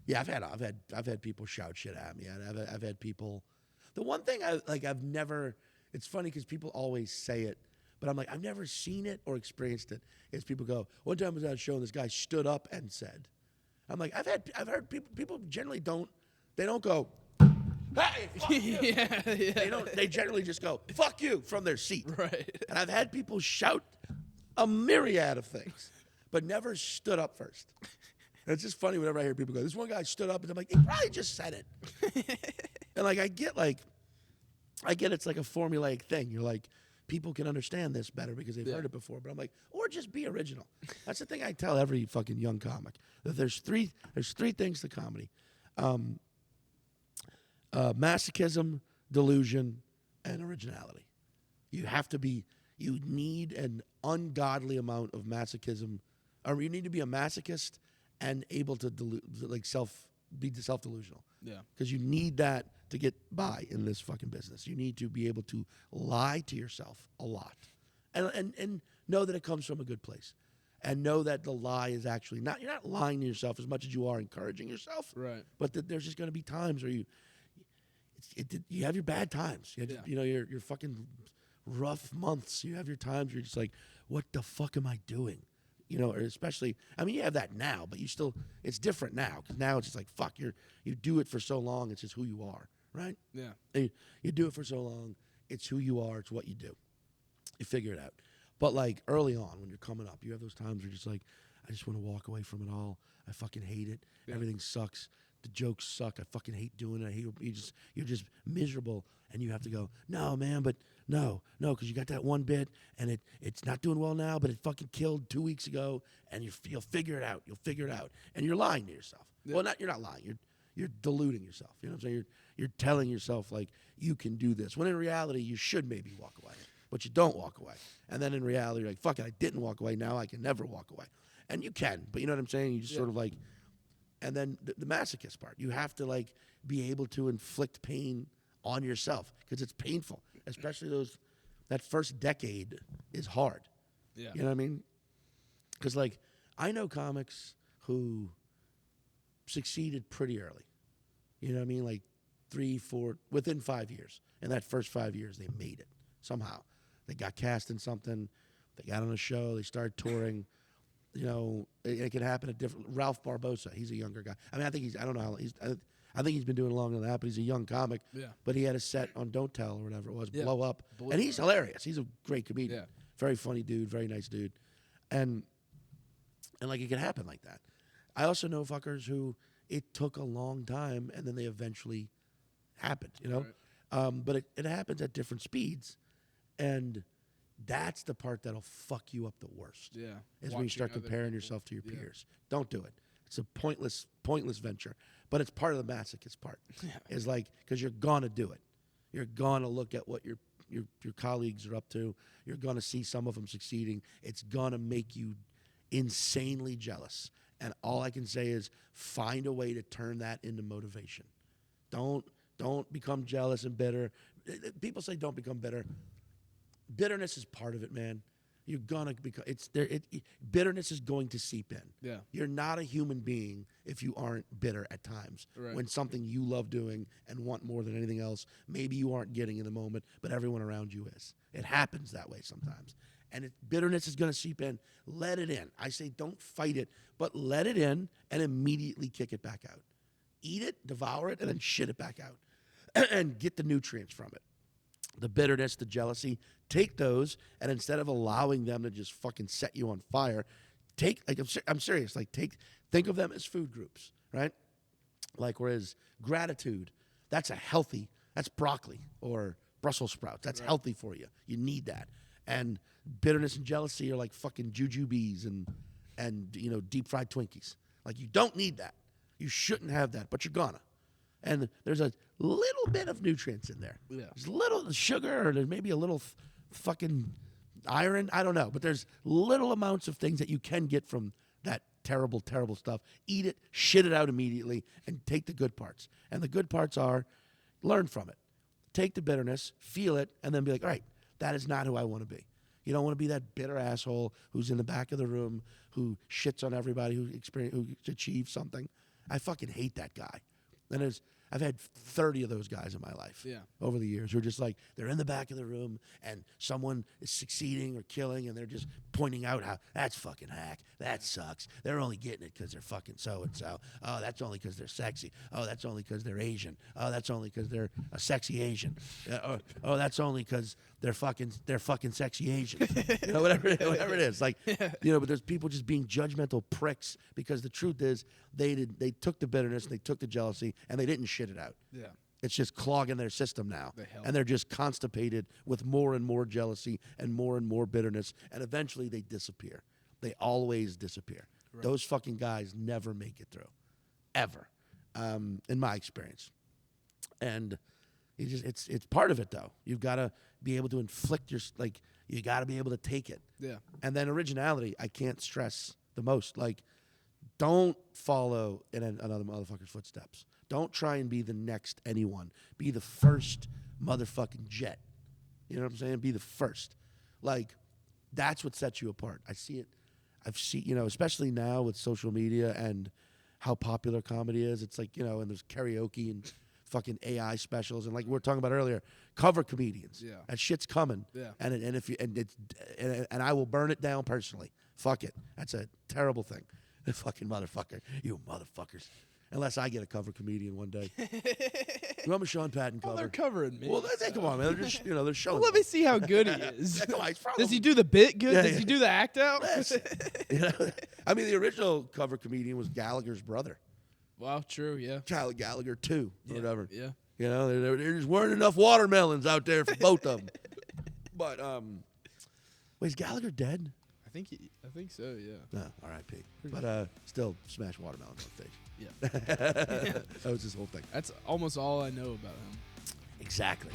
Yeah, I've had people shout shit at me. I've had people. The one thing I've never. It's funny because people always say it, but I'm like I've never seen it or experienced it. Is people go, one time I was at a show and this guy stood up and said, I'm like I've heard people generally don't go, hey, fuck you. Yeah. They don't. They generally just go, fuck you, from their seat. Right. And I've had people shout a myriad of things, but never stood up first. And it's just funny whenever I hear people go, this one guy stood up, and I'm like, he probably just said it. And I get it's like a formulaic thing. You're like, people can understand this better because they've heard it before. But I'm like, or just be original. That's the thing I tell every fucking young comic. That there's three things to comedy. Masochism, delusion, and originality. You need an ungodly amount of masochism, or you need to be a masochist and able to be self-delusional. Yeah. Because you need that to get by in this fucking business. You need to be able to lie to yourself a lot, and know that it comes from a good place, and know that the lie is actually not. You're not lying to yourself as much as you are encouraging yourself. Right. But that there's just going to be times where you have your bad times. You know, your fucking rough months. You have your times where you're just like, what the fuck am I doing? You know, or especially, I mean, you have that now, but it's different now. Because now it's just like, fuck, you do it for so long, it's just who you are, right? Yeah. And you do it for so long, it's who you are, it's what you do. You figure it out. But like early on, when you're coming up, you have those times where you're just like, I just want to walk away from it all. I fucking hate it. Yeah. Everything sucks. The jokes suck. I fucking hate doing it. I hate you're just miserable, and you have to go, no, man, but no, because you got that one bit, and it's not doing well now, but it fucking killed 2 weeks ago, and you'll figure it out. You'll figure it out, and you're lying to yourself. Yeah. Well, you're not lying. You're deluding yourself. You know what I'm saying? You're telling yourself like you can do this, when in reality you should maybe walk away, but you don't walk away. And then in reality you're like, fuck it, I didn't walk away. Now I can never walk away, and you can, but you know what I'm saying? You just sort of like. And then the masochist part, you have to like be able to inflict pain on yourself because it's painful, especially that first decade is hard. Yeah. You know what I mean? Because like I know comics who succeeded pretty early. You know what I mean? Like 3, 4, within 5 years. In that first 5 years, they made it somehow. They got cast in something. They got on a show. They started touring. You know, it can happen at different. Ralph Barbosa, he's a younger guy. I mean, I think I don't know how I think he's been doing longer than that, but he's a young comic. Yeah. But he had a set on Don't Tell or whatever it was, Blow Up, and he's hilarious. He's a great comedian. Yeah. Very funny dude, very nice dude, and like it can happen like that. I also know fuckers who it took a long time, and then they eventually happened. You know, right. But it happens at different speeds, and. That's the part that'll fuck you up the worst. Yeah, is when you start comparing yourself to your peers. Don't do it. It's a pointless venture. But it's part of the masochist part. Yeah. Is like because you're gonna do it. You're gonna look at what your colleagues are up to. You're gonna see some of them succeeding. It's gonna make you insanely jealous. And all I can say is find a way to turn that into motivation. Don't become jealous and bitter. People say don't become bitter. Bitterness is part of it, man. You're gonna become bitterness is going to seep in. Yeah. You're not a human being if you aren't bitter at times. Right. When something you love doing and want more than anything else, maybe you aren't getting in the moment, but everyone around you is. It happens that way sometimes. And bitterness is gonna seep in. Let it in. I say don't fight it, but let it in and immediately kick it back out. Eat it, devour it, and then shit it back out. And get the nutrients from it. The bitterness, the jealousy, take those, and instead of allowing them to just fucking set you on fire, I'm serious, like think of them as food groups, right? Like whereas gratitude, that's broccoli or Brussels sprouts. That's healthy for you. You need that. And bitterness and jealousy are like fucking jujubes and you know, deep fried Twinkies. Like you don't need that. You shouldn't have that, but you're gonna. And there's a little bit of nutrients in there. Yeah. There's a little sugar, or there's maybe a little fucking iron. I don't know. But there's little amounts of things that you can get from that terrible, terrible stuff. Eat it, shit it out immediately, and take the good parts. And the good parts are learn from it. Take the bitterness, feel it, and then be like, all right, that is not who I want to be. You don't want to be that bitter asshole who's in the back of the room, who shits on everybody who achieves something. I fucking hate that guy. And I've had 30 of those guys in my life over the years who are just like, they're in the back of the room and someone is succeeding or killing and they're just pointing out how that's fucking hack. That sucks. They're only getting it because they're fucking so-and-so. Oh, that's only because they're sexy. Oh, that's only because they're Asian. Oh, that's only because they're a sexy Asian. Oh, that's only because they're fucking sexy Asian. You know, whatever it is. Like, you know, but there's people just being judgmental pricks because the truth is they took the bitterness, they took the jealousy, and they didn't shit it out. Yeah. It's just clogging their system now. And they're just constipated with more and more jealousy and more bitterness, and eventually they disappear. They always disappear. Right. Those fucking guys never make it through. Ever. In my experience. And it's part of it, though. You've got to be able to inflict you got to be able to take it. Yeah. And then originality, I can't stress the most. Like, don't follow in another motherfucker's footsteps. Don't try and be the next anyone. Be the first motherfucking Jet. You know what I'm saying? Be the first. Like, that's what sets you apart. I see it. I've seen, you know, especially now with social media and how popular comedy is. It's like, you know, and there's karaoke and fucking AI specials and like we were talking about earlier, cover comedians. Yeah. That shit's coming. Yeah. And I will burn it down personally. Fuck it. That's a terrible thing. Fucking motherfucker. You motherfuckers. Unless I get a cover comedian one day. You want a Sean Patton cover? Well, they're covering me. Well, come on, man. They're just, you know, they're showing. Well, let me see how good he is. Does he do the bit good? Does he do the act out? You know, I mean, the original cover comedian was Gallagher's brother. Wow, true, yeah. Gallagher 2 or whatever. Yeah. You know, there just weren't enough watermelons out there for both of them. But, wait, is Gallagher dead? I think so, yeah. No, R.I.P. But still, smash watermelons on stage. Yeah. That was his whole thing. That's almost all I know about him. Exactly.